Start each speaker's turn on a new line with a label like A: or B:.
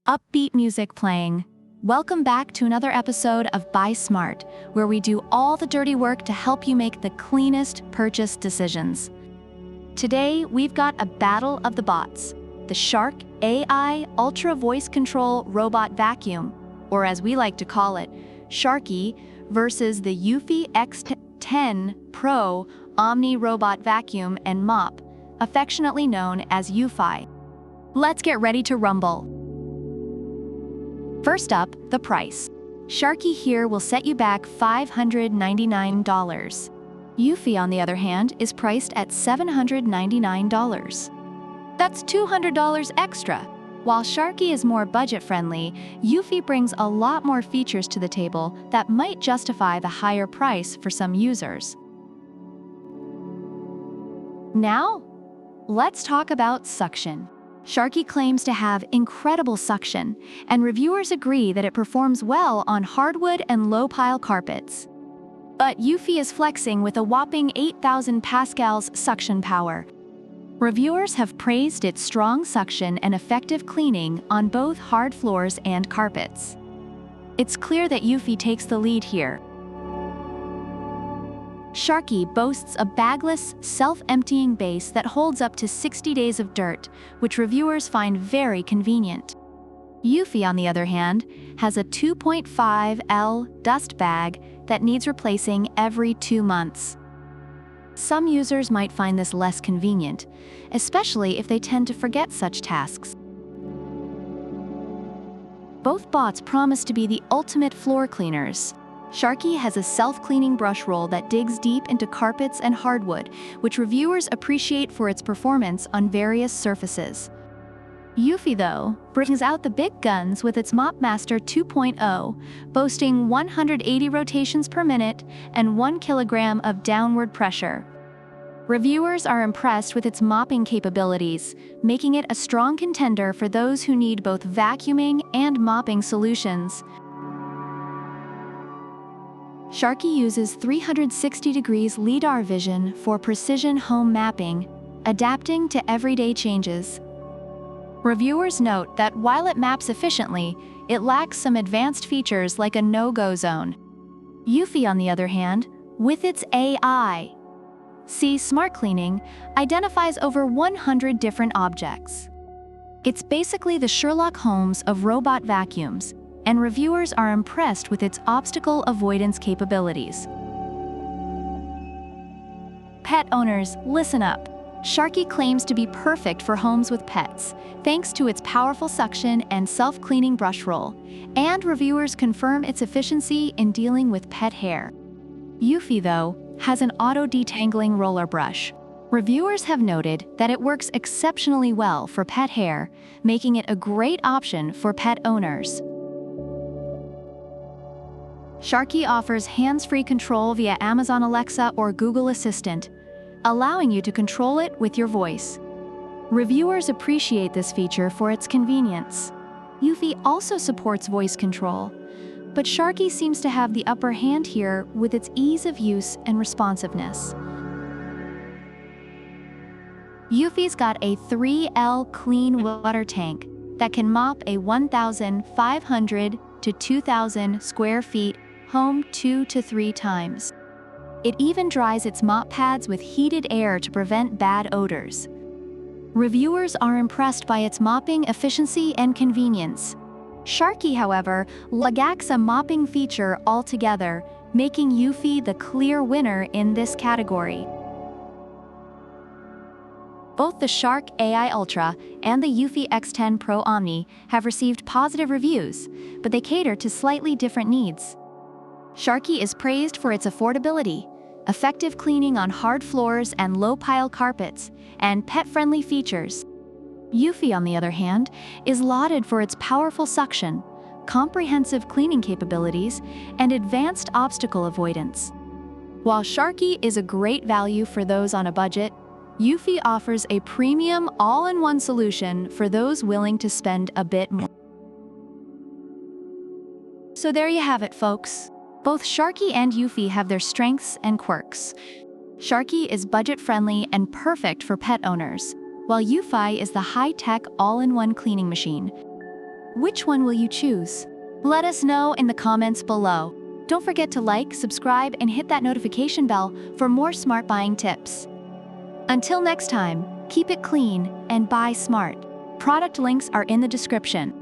A: upbeat music playing. Welcome back to another episode of Buy Smart, where we do all the dirty work to help you make the cleanest purchase decisions. Today, we've got a battle of the bots, the Shark AI Ultra Voice Control Robot Vacuum, or as we like to call it, Sharky, versus the eufy X10 Pro Omni Robot Vacuum and Mop, affectionately known as eufy. Let's get ready to rumble. First up, the price. Sharky here will set you back $599. Eufy, on the other hand, is priced at $799. That's $200 extra. While Sharky is more budget-friendly, eufy brings a lot more features to the table that might justify the higher price for some users. Now, let's talk about suction. Sharky claims to have incredible suction, and reviewers agree that it performs well on hardwood and low-pile carpets. But eufy is flexing with a whopping 8,000 pascals suction power. Reviewers have praised its strong suction and effective cleaning on both hard floors and carpets. It's clear that eufy takes the lead here. Sharky boasts a bagless, self-emptying base that holds up to 60 days of dirt, which reviewers find very convenient. Eufy, on the other hand, has a 2.5 L dust bag that needs replacing every 2 months. Some users might find this less convenient, especially if they tend to forget such tasks. Both bots promise to be the ultimate floor cleaners. Sharky has a self-cleaning brush roll that digs deep into carpets and hardwood, which reviewers appreciate for its performance on various surfaces. Eufy, though, brings out the big guns with its Mop Master 2.0, boasting 180 rotations per minute and 1 kilogram of downward pressure. Reviewers are impressed with its mopping capabilities, making it a strong contender for those who need both vacuuming and mopping solutions. Sharky uses 360 degrees LiDAR vision for precision home mapping, adapting to everyday changes. Reviewers note that while it maps efficiently, it lacks some advanced features like a no-go zone. Eufy, on the other hand, with its AI, Smart Cleaning, identifies over 100 different objects. It's basically the Sherlock Holmes of robot vacuums, and reviewers are impressed with its obstacle avoidance capabilities. Pet owners, listen up. Sharky claims to be perfect for homes with pets, thanks to its powerful suction and self-cleaning brush roll, and reviewers confirm its efficiency in dealing with pet hair. Eufy, though, has an auto-detangling roller brush. Reviewers have noted that it works exceptionally well for pet hair, making it a great option for pet owners. Sharky offers hands-free control via Amazon Alexa or Google Assistant, allowing you to control it with your voice. Reviewers appreciate this feature for its convenience. Eufy also supports voice control, but Sharky seems to have the upper hand here with its ease of use and responsiveness. Eufy's got a 3L clean water tank that can mop a 1,500 to 2,000 square feet home 2 to 3 times. It even dries its mop pads with heated air to prevent bad odors. Reviewers are impressed by its mopping efficiency and convenience. Sharky, however, lacks a mopping feature altogether, making eufy the clear winner in this category. Both the Shark AI Ultra and the eufy X10 Pro Omni have received positive reviews, but they cater to slightly different needs. Sharky is praised for its affordability, effective cleaning on hard floors and low-pile carpets, and pet-friendly features. Eufy, on the other hand, is lauded for its powerful suction, comprehensive cleaning capabilities, and advanced obstacle avoidance. While Sharky is a great value for those on a budget, eufy offers a premium all-in-one solution for those willing to spend a bit more. So there you have it, folks. Both Sharky and eufy have their strengths and quirks. Sharky is budget-friendly and perfect for pet owners, while eufy is the high-tech all-in-one cleaning machine. Which one will you choose? Let us know in the comments below. Don't forget to like, subscribe, and hit that notification bell for more smart buying tips. Until next time, keep it clean and buy smart. Product links are in the description.